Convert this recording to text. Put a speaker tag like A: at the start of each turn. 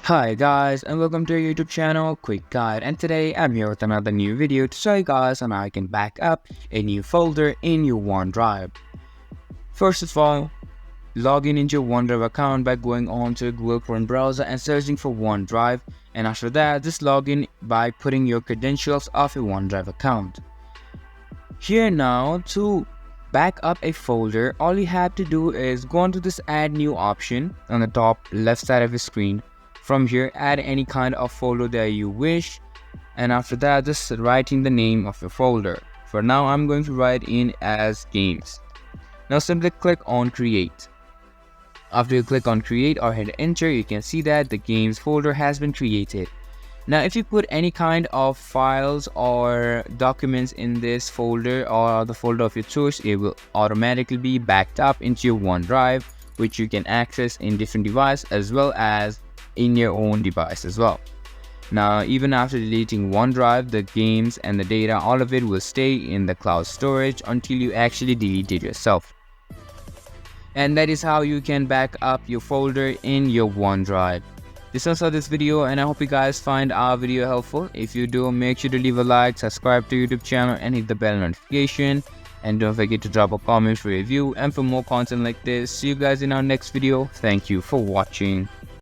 A: Hi guys, and welcome to our YouTube channel Quick Guide, and today I'm here with another new video to show you guys on how you can back up a new folder in your OneDrive. First of all, log in into your OneDrive account by going on to Google Chrome browser and searching for OneDrive, and after that just log in by putting your credentials of your OneDrive account. Here now, to back up a folder, all you have to do is go onto this add new option on the top left side of your screen. From here, add any kind of folder that you wish, and after that just write in the name of your folder. For now I'm going to write in as games. Now simply click on create. After you click on create or hit enter, you can see that the games folder has been created. Now if you put any kind of files or documents in this folder or the folder of your choice, it will automatically be backed up into your OneDrive, which you can access in different devices as well as in your own device as well. Now even after deleting OneDrive, the games and the data, all of it will stay in the cloud storage until you actually delete it yourself. And that is how you can back up your folder in your OneDrive. This was all this video, and I hope you guys find our video helpful. If you do, make sure to leave a like, subscribe to YouTube channel and hit the bell notification, and don't forget to drop a comment for review and for more content like this. See you guys in our next video. Thank you for watching.